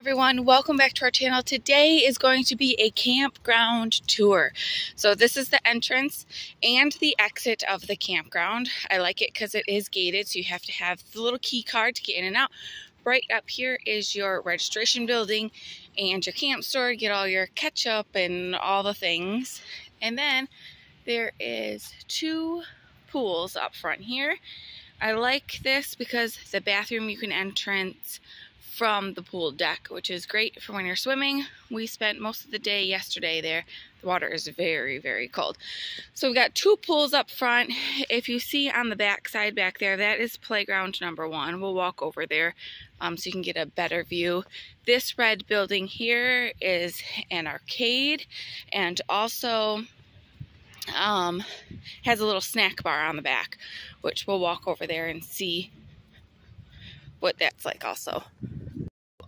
Everyone, welcome back to our channel. Today is going to be a campground tour. So this is the entrance and the exit of the campground. I like it because it is gated, so you have to have the little key card to get in and out. Right up here is your registration building and your camp store. Get all your ketchup and all the things. And then there is two pools up front here. I like this because the bathroom you can entrance from the pool deck, which is great for when you're swimming. We spent most of the day yesterday there. The water is very, very cold. So we've got two pools up front. If you see on the back side back there, that is playground number 1. We'll walk over there so you can get a better view. This red building here is an arcade and also has a little snack bar on the back, which we'll walk over there and see what that's like also.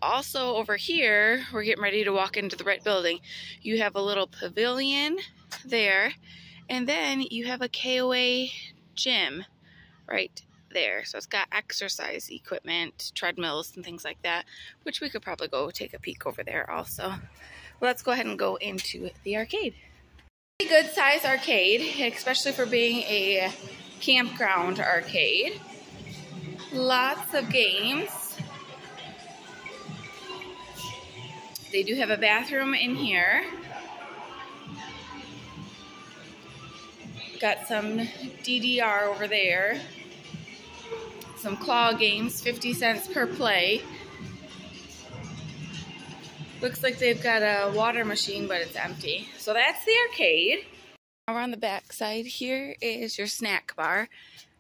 Also over here, we're getting ready to walk into the red building. You have a little pavilion there, and then you have a KOA gym right there. So it's got exercise equipment, treadmills, and things like that, which we could probably go take a peek over there also. Well, let's go ahead and go into the arcade. Good size arcade, especially for being a campground arcade. Lots of games. They do have a bathroom in here. Got some DDR over there. Some claw games, 50 cents per play. Looks like they've got a water machine, but it's empty. So that's the arcade. Over on the back side here is your snack bar.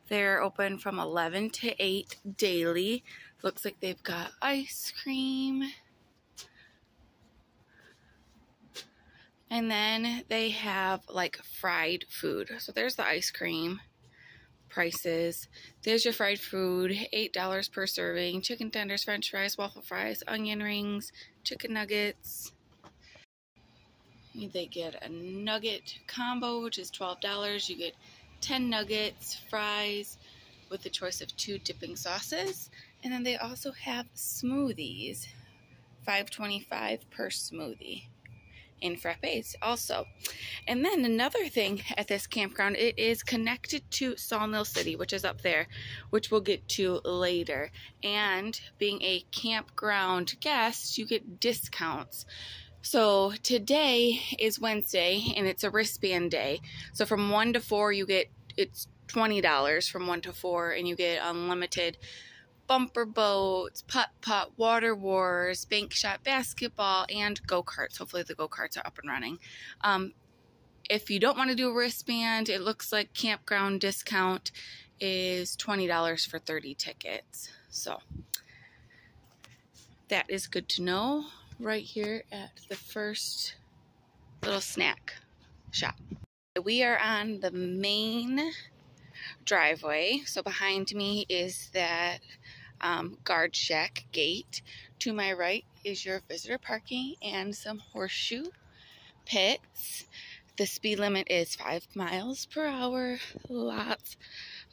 They're open from 11 to 8 daily. Looks like they've got ice cream. And then they have like fried food. So there's the ice cream prices. There's your fried food, $8 per serving. Chicken tenders, french fries, waffle fries, onion rings, chicken nuggets. They get a nugget combo, which is $12. You get 10 nuggets, fries, with the choice of 2 dipping sauces. And then they also have smoothies, $5.25 per smoothie. In frappes also. And then another thing at this campground, it is connected to Sawmill City, which is up there, which we'll get to later. And being a campground guest, you get discounts. So today is Wednesday and it's a wristband day. So from 1 to 4 it's $20 from 1 to 4, and you get unlimited bumper boats, putt-putt, water wars, bank shot basketball, and go-karts. Hopefully the go-karts are up and running. If you don't want to do a wristband, it looks like campground discount is $20 for 30 tickets. So that is good to know right here at the first little snack shop. We are on the main driveway. So behind me is that guard shack gate. To my right is your visitor parking and some horseshoe pits. The speed limit is 5 miles per hour. Lots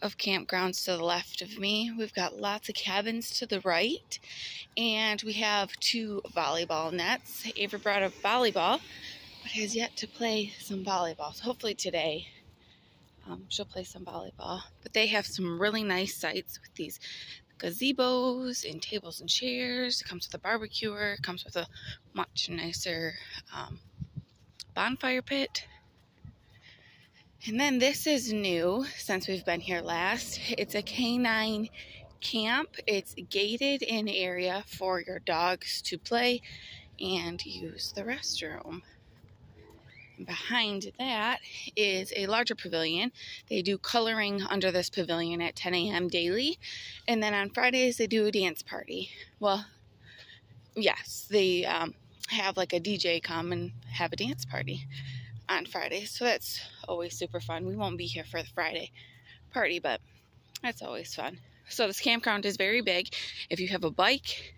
of campgrounds to the left of me. We've got lots of cabins to the right, and we have 2 volleyball nets. Avery brought a volleyball, but has yet to play some volleyball. So hopefully today she'll play some volleyball. But they have some really nice sites with these gazebos and tables and chairs. It comes with a barbecuer. It comes with a much nicer bonfire pit. And then this is new since we've been here last. It's a canine camp. It's gated in area for your dogs to play and use the restroom. Behind that is a larger pavilion. They do coloring under this pavilion at 10 a.m. daily. And then on Fridays, they do a dance party. Well, yes, they have like a DJ come and have a dance party on Fridays. So that's always super fun. We won't be here for the Friday party, but that's always fun. So this campground is very big. If you have a bike,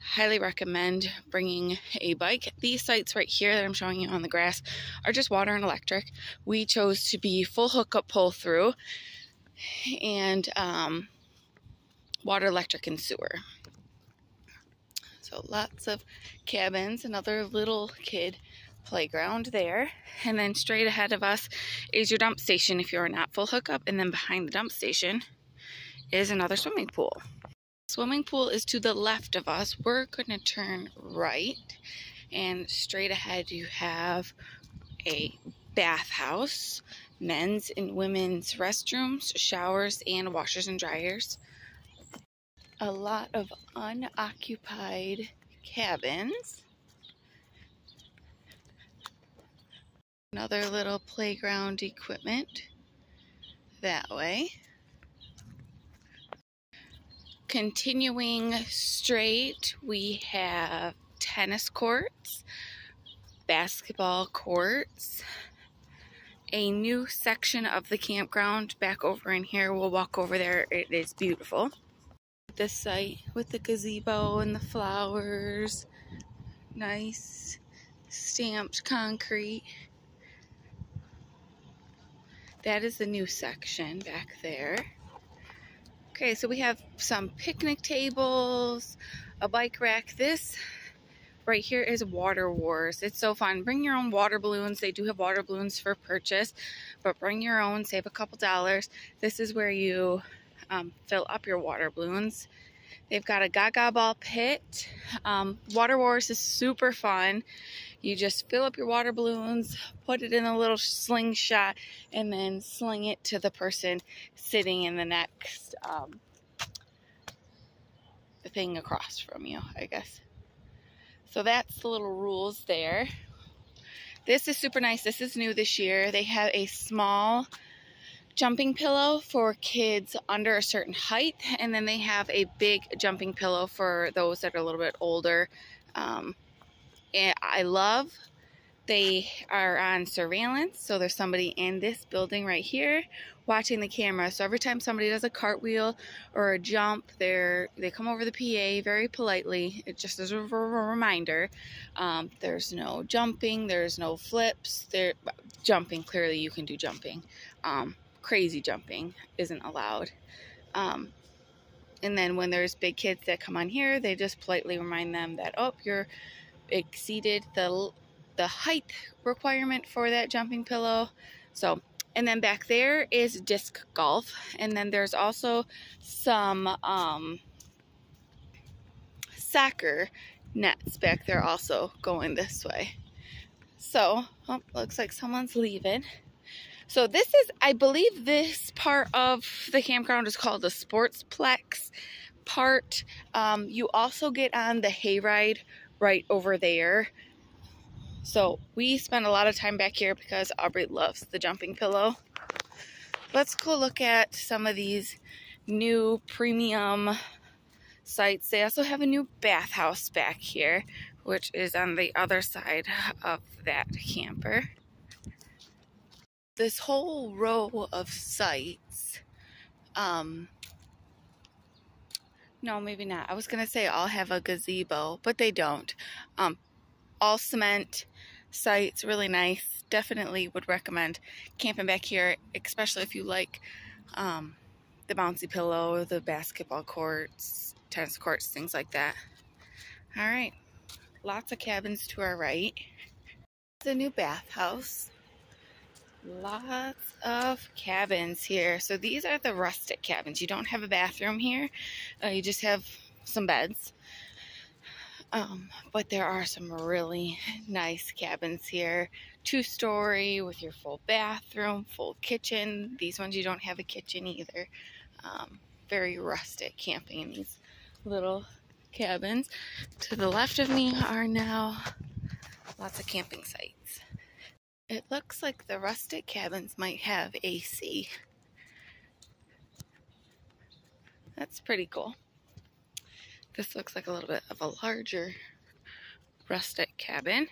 highly recommend bringing a bike. These sites right here that I'm showing you on the grass are just water and electric. We chose to be full hookup pull through and water, electric, and sewer. So lots of cabins, another little kid playground there. And then straight ahead of us is your dump station if you're not full hookup. And then behind the dump station is another swimming pool. Swimming pool is to the left of us. We're going to turn right. And straight ahead you have a bathhouse, men's and women's restrooms, showers, and washers and dryers. A lot of unoccupied cabins. Another little playground equipment that way. Continuing straight, we have tennis courts, basketball courts, a new section of the campground back over in here. We'll walk over there. It is beautiful. This site with the gazebo and the flowers, nice stamped concrete. That is the new section back there. Okay, so we have some picnic tables, a bike rack. This right here is Water Wars. It's so fun. Bring your own water balloons. They do have water balloons for purchase, but bring your own, save a couple dollars. This is where you fill up your water balloons. They've got a gaga ball pit. Water Wars is super fun. You just fill up your water balloons, put it in a little slingshot, and then sling it to the person sitting in the next thing across from you, I guess. So that's the little rules there. This is super nice. This is new this year. They have a small jumping pillow for kids under a certain height, and then they have a big jumping pillow for those that are a little bit older. And I love they are on surveillance, so there's somebody in this building right here watching the camera. So every time somebody does a cartwheel or a jump, they come over the PA very politely. It just is a reminder. There's no jumping, there's no flips. Jumping, clearly you can do jumping. Crazy jumping isn't allowed. And then when there's big kids that come on here, they just politely remind them that, oh, you're exceeded the height requirement for that jumping pillow. So, and then back there is disc golf, and then there's also some soccer nets back there also going this way. So, oh, looks like someone's leaving. So this is, I believe this part of the campground is called the Sportsplex part. You also get on the hayride right over there. So we spend a lot of time back here because Aubrey loves the jumping pillow. Let's go look at some of these new premium sites. They also have a new bathhouse back here, which is on the other side of that camper. This whole row of sites, no, maybe not. I was going to say all have a gazebo, but they don't. All cement sites, really nice. Definitely would recommend camping back here, especially if you like the bouncy pillow, the basketball courts, tennis courts, things like that. All right, lots of cabins to our right. The new bathhouse. Lots of cabins here. So these are the rustic cabins. You don't have a bathroom here. You just have some beds. But there are some really nice cabins here. 2-story with your full bathroom, full kitchen. These ones you don't have a kitchen either. Very rustic camping in these little cabins. To the left of me are now lots of camping sites. It looks like the rustic cabins might have AC. That's pretty cool. This looks like a little bit of a larger rustic cabin.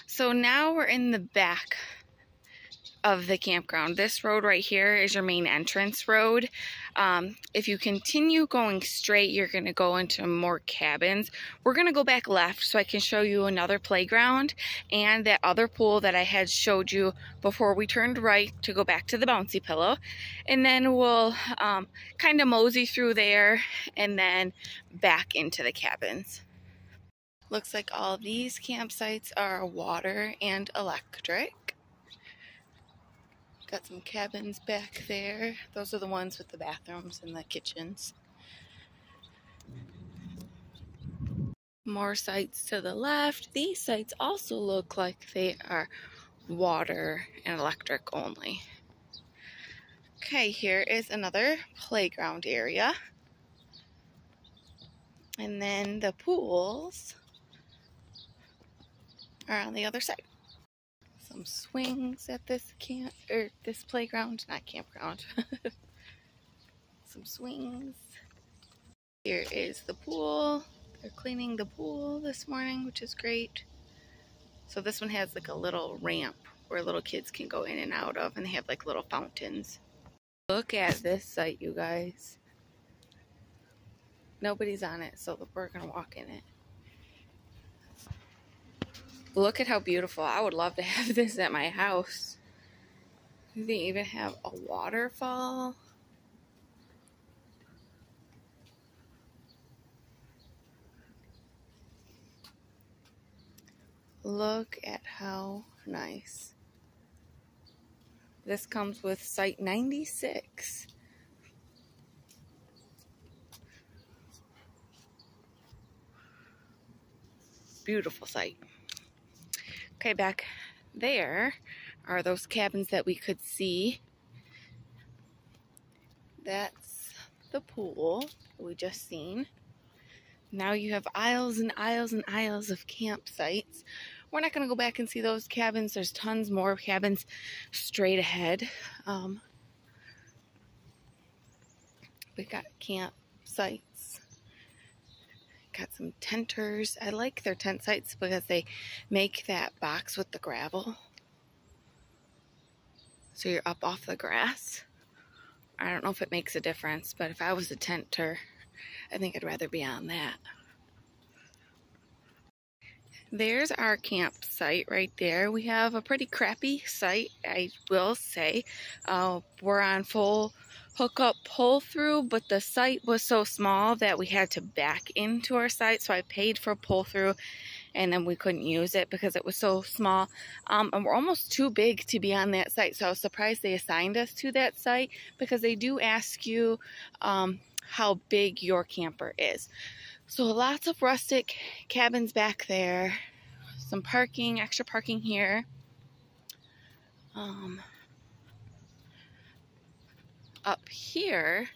So now we're in the back of the campground. This road right here is your main entrance road. If you continue going straight, you're going to go into more cabins. We're going to go back left so I can show you another playground and that other pool that I had showed you before we turned right to go back to the bouncy pillow. And then we'll kind of mosey through there and then back into the cabins. Looks like all these campsites are water and electric. Got some cabins back there. Those are the ones with the bathrooms and the kitchens. More sites to the left. These sites also look like they are water and electric only. Okay, here is another playground area. And then the pools are on the other side. Some swings at this this playground, not campground. Some swings. Here is the pool. They're cleaning the pool this morning, which is great. So this one has like a little ramp where little kids can go in and out of, and they have like little fountains. Look at this site, you guys. Nobody's on it, so we're gonna walk in it. Look at how beautiful. I would love to have this at my house. They even have a waterfall. Look at how nice. This comes with site 96. Beautiful site. Okay, back there are those cabins that we could see. That's the pool we just seen. Now you have aisles and aisles and aisles of campsites. We're not going to go back and see those cabins. There's tons more cabins straight ahead. We got campsites. Got some tenters. I like their tent sites because they make that box with the gravel. So you're up off the grass. I don't know if it makes a difference, but if I was a tenter, I think I'd rather be on that. There's our campsite right there. We have a pretty crappy site, I will say. We're on full hookup pull through, but the site was so small that we had to back into our site. So I paid for pull through, and then we couldn't use it because it was so small. And we're almost too big to be on that site. So I was surprised they assigned us to that site, because they do ask you how big your camper is. So lots of rustic cabins back there. Some parking, extra parking here. Up here,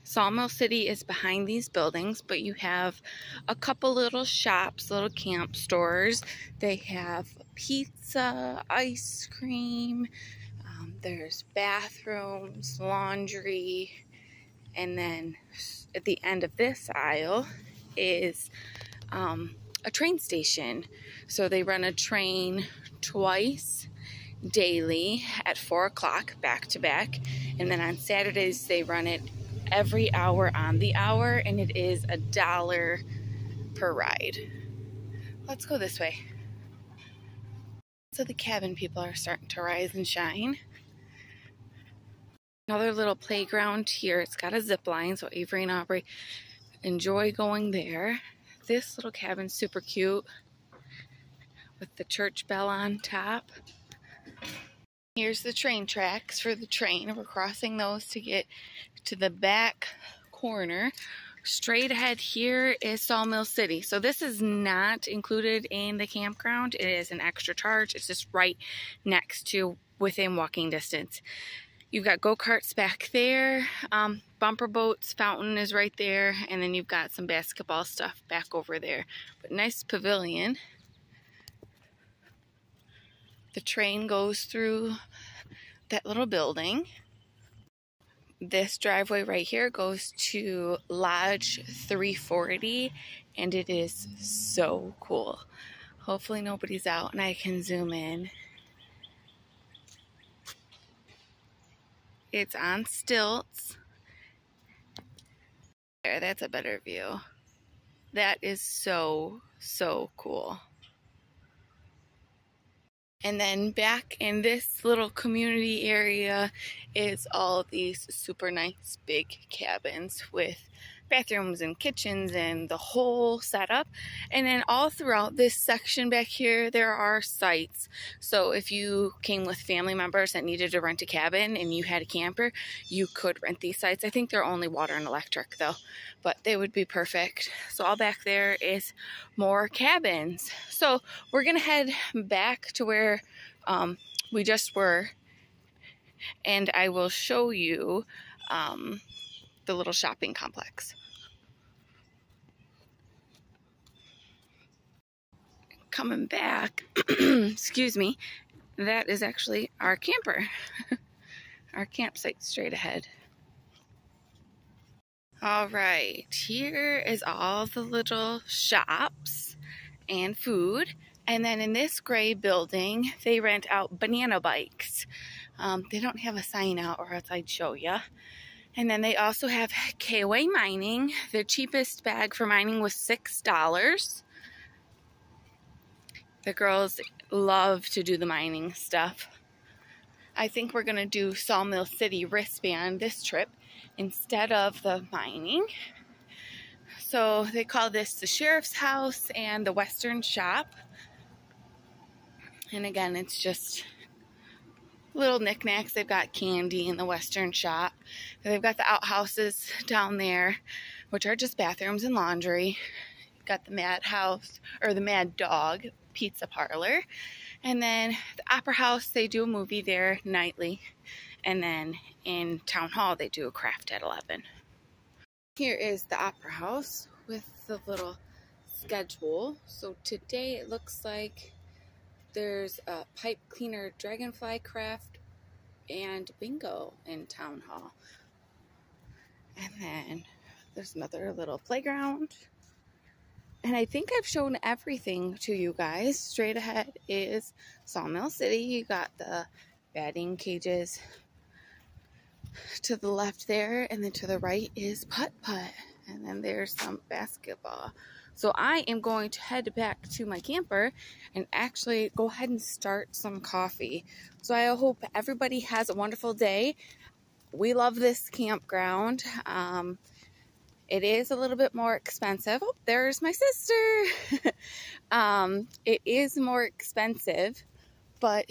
Sawmill City is behind these buildings, but you have a couple little shops, little camp stores. They have pizza, ice cream, there's bathrooms, laundry, and then at the end of this aisle is a train station. So they run a train twice daily at 4 o'clock back to back, and then on Saturdays they run it every hour on the hour, and it is $1 per ride. Let's go this way. So the cabin people are starting to rise and shine. Another little playground here. It's got a zip line, so Avery and Aubrey enjoy going there. This little cabin's super cute with the church bell on top. Here's the train tracks for the train. We're crossing those to get to the back corner. Straight ahead here is Sawmill City. So this is not included in the campground. It is an extra charge. It's just right next to, within walking distance. You've got go-karts back there, bumper boats, fountain is right there, and then you've got some basketball stuff back over there. But nice pavilion. The train goes through that little building. This driveway right here goes to Lodge 340, and it is so cool. Hopefully nobody's out and I can zoom in. It's on stilts. There, that's a better view. That is so, so cool. And then back in this little community area is all these super nice big cabins with bathrooms and kitchens and the whole setup. And then all throughout this section back here, there are sites. So if you came with family members that needed to rent a cabin and you had a camper, you could rent these sites. I think they're only water and electric though, but they would be perfect. So all back there is more cabins. So we're gonna head back to where we just were, and I will show you the little shopping complex. Coming back, excuse me, that is actually our camper. Our campsite straight ahead. All right, here is all the little shops and food. And then in this gray building, they rent out banana bikes. They don't have a sign out, or else I'd show you. And then they also have KOA mining. The cheapest bag for mining was $6. The girls love to do the mining stuff. I think we're gonna do Sawmill City wristband this trip instead of the mining. So they call this the Sheriff's House and the Western Shop. And again, it's just little knickknacks. They've got candy in the Western Shop. They've got the outhouses down there, which are just bathrooms and laundry. You've got the Mad House, or the Mad Dog pizza parlor. And then the Opera House, they do a movie there nightly. And then in Town Hall, they do a craft at 11. Here is the Opera House with the little schedule. So today it looks like there's a pipe cleaner, dragonfly craft, and bingo in Town Hall. And then there's another little playground. And I think I've shown everything to you guys. Straight ahead is Sawmill City. You got the batting cages to the left there, and then to the right is putt-putt. And then there's some basketball. So I am going to head back to my camper and actually go ahead and start some coffee. So I hope everybody has a wonderful day. We love this campground. It is a little bit more expensive. Oh, there's my sister. It is more expensive, but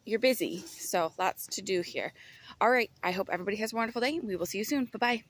you're busy. So lots to do here. All right. I hope everybody has a wonderful day. We will see you soon. Bye-bye.